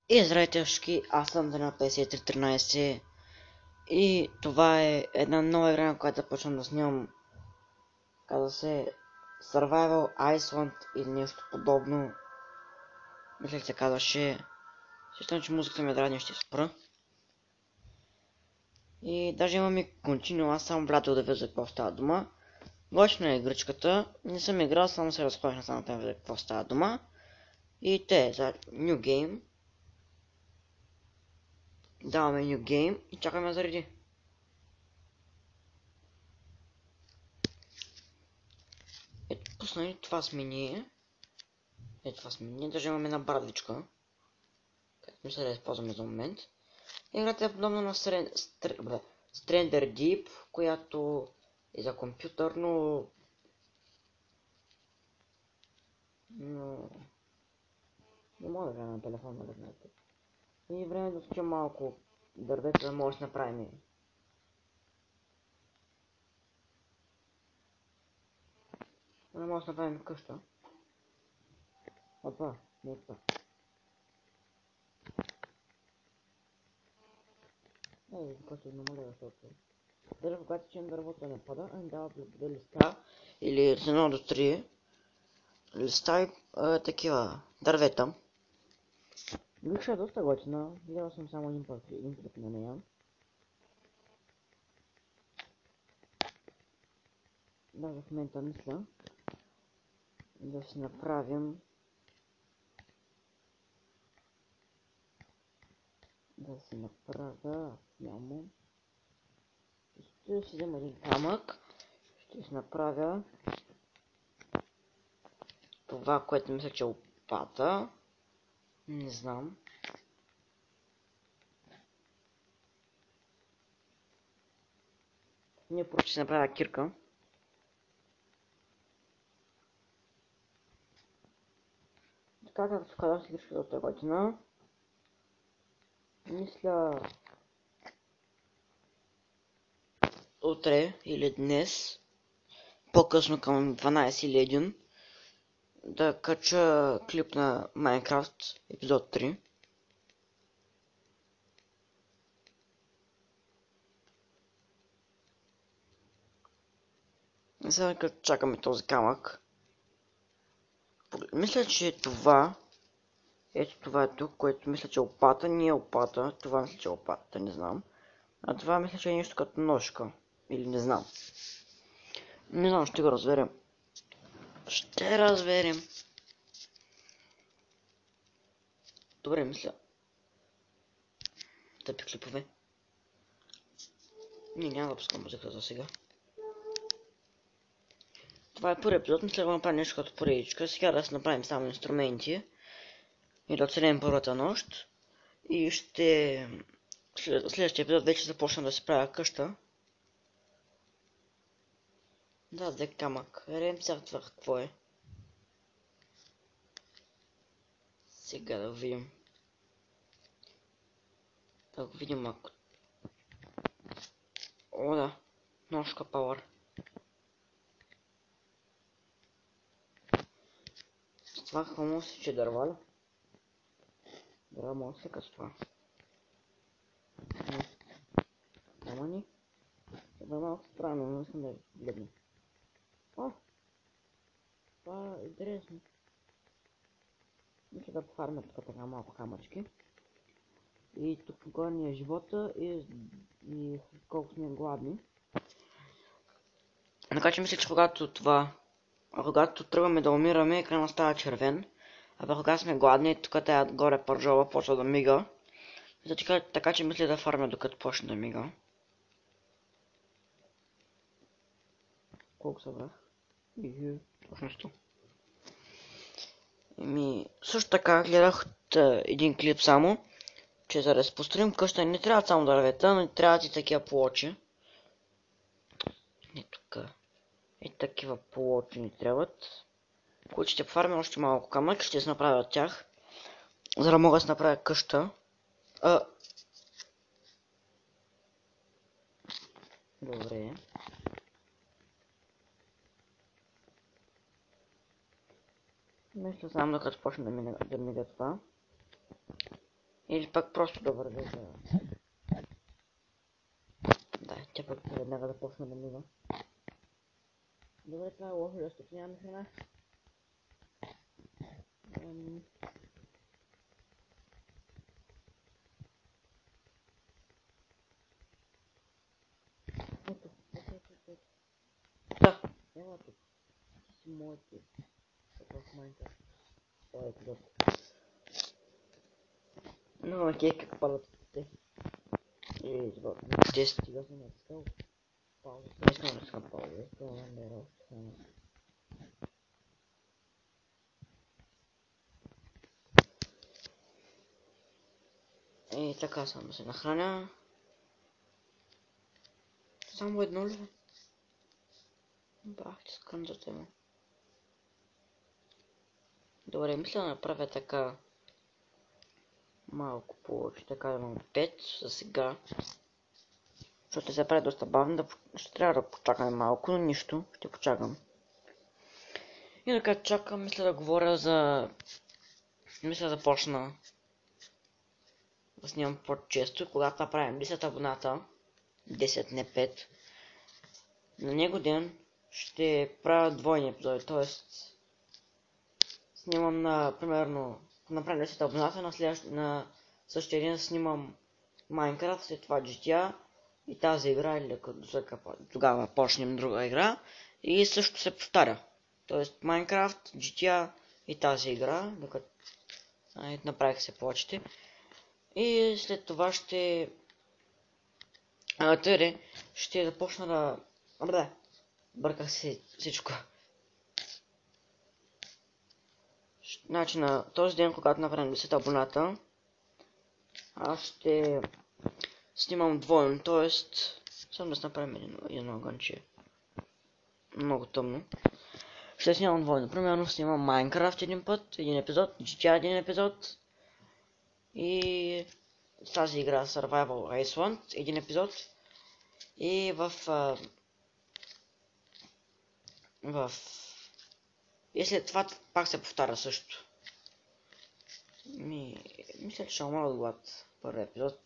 И здравейте всички, аз съм Данил 5313 и това е една нова игра, на която започвам да снимам. Казва се Survival Iceland или нещо подобно. Мисля, че се казваше. Считам, че музиката ми е дразни, ще спра. И даже имам и continue, аз само влязъл да видя за какво става дума. Готина е игричката, не съм играл, само се разхождам само да видя за какво става дума. И те за New Game. Даваме New Game и чакаме да зареди. Ето, пуснали това смени. Ето това смени. Даже имаме една брадвичка. Както мисля да използваме за момент. Играта е подобна на Stranger Deep, която е за компютър, но не мога да игра на телефона, да знаете. И време да скачам малко дървета, да може да направим. Да може да направим къща. А това, не е това. Просто намаля, защото дърво, когато чем дървото не пада, а ни дава две листа или с 1 до 3 листа и такива дървета. Играта е доста готина, гледал съм само един клип на нея. Даже в момента мисля да си направим няма. Ще си взема един камък, ще си направя това, което мисля, че е лопата. Не знам. Не, просто ще направя кирка. Така, както казах, игрушка доста готина. Мисля утре или днес, по-късно към 12 или 1, да кача клип на Minecraft епизод 3. И сега като чакаме този камък, мисля, че това, ето това е тук, което мисля, че е лопата, не е лопата, това мисля, че е лопата, не знам. А това мисля, че е нещо като ножка, или не знам. Не знам, ще го разберем. Ще разберем. Добре, мисля. Тъпи клипове. Няма да пускам музиката за сега. Това е първи епизод, мисля да направим нещо като поредичка. Сега да си направим само инструменти. И да оцелем първата нощ. И ще... Следващия епизод вече започна да се правя къща. Да, две камък. Рем сега това какво е. Сега да видим. Да го видим ако... О, да. Ножка пауър. С това какво може се че дърва ли? Дърва може се с това. Няма ни. Да малко странно, но искам да гледам. О! Това е интересно. Мисля да пофармя тук така малко камъчки. И тук горе ни е живота и колко сме гладни. Така че мисля, че когато тръгваме да умираме, екранът става червен. А когато сме гладни, тук тая горе пържола почва да мига. Така че мисля да фармя докато почне да мига. Колко събрах? Точно 100. Също така гледах от един клип само, че за да се построим къща не трябват само дървета, но трябват и такива плочи. Не тук. И такива плочи ни трябват. Които ще пофармя още малко камък, ще се направя от тях. За да мога да се направя къща. Добре. Мисля само докато почне да мига това. Или пък просто да върви за... Да, тя пък веднага да почне да мига. Добре, това е лошо, защото нямаме храна. Ето, ето. Да, ела тук. Ти си моите. В Майнкрафт. Това е епизод. Но ме кей как падат те. И това, 10 сега съм натискал. Пауза. Не искам да искам пауза. Искам да намеря още храна. И така само да се нахраня. Само едно ли? Бах, ти скръм за тема. Добре, мисля да направя така. Малко повече, така да имам 5 за сега. Защото се прави доста бавно, ще трябва да почакаме малко, но нищо, ще почакам. И така чакам, мисля да говоря за... Мисля да започна да снимам по-често, когато направим 10 абоната, 10 не 5. На него ден ще правя двойни епизоди, т.е. снимам на, примерно, направим 10 абоната, на същия ден снимам Minecraft, след това GTA и тази игра, или тогава почнем друга игра и също се повтаря. Тоест Minecraft, GTA и тази игра, докато направих се повечето. И след това ще... ще започна да... Абе, бърках се всичко. Значи на този ден, когато направим 10 абоната, аз ще снимам двойно, т.е. само да направим едно огънче. Много тъмно. Ще снимам двойно. Примерно снимам Minecraft един път, един епизод, GTA един епизод и тази игра Survival Iceland един епизод и и след това пак се повтаря също. Мисля, че ще умра от глад първи епизод.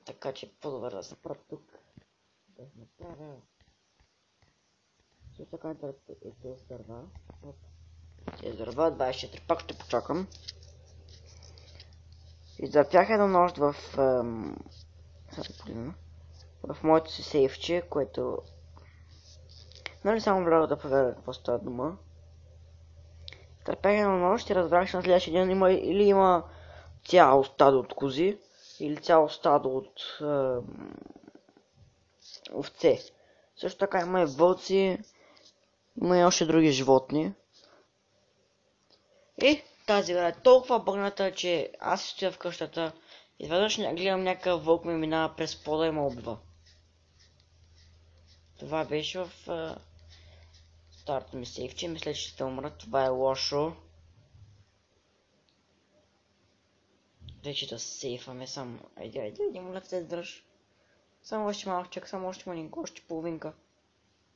Така че по-добре да се правя тук. Да се направя. Също така е тези дърва. Тези дърва 24 пак ще почакам. И запях едно нощ в моето си сейфче, което... Нали само влязох да проверя какво става дума. Търпях едно нощ и разбрах, че на следващия ден има цяло стадо от кози, или цяло стадо от овце. Също така има и вълци, има и още други животни. И тази игра е толкова бъгната, че аз стоя в къщата, изведнъж гледам някакъв вълк ми минава през пода и ме убива. Това беше в старото ми сейфче, мисля, че ще умра, това е лошо. Вече да сейфаме само. Айде, моля се, дръж. Само още малко чак, само още маленко, още половинка.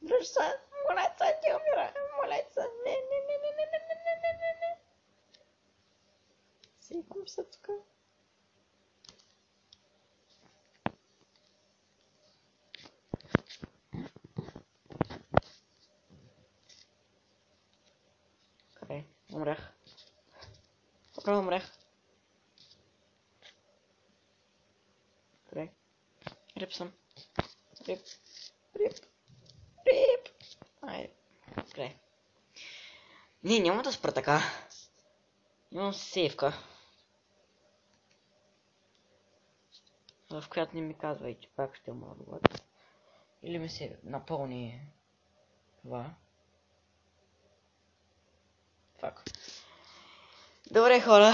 Дръж се, моля се, ти умира, моля се, не. Сейфам се тук. Къде? Умрях. Направо умрях. Къде? Рип съм. Рип. Айде. Къде? Не, няма да спра така. Имам сейфка. В която не ми казва и че пак ще умра от глад. Или ми се напълни това. Фак. Добре, хора.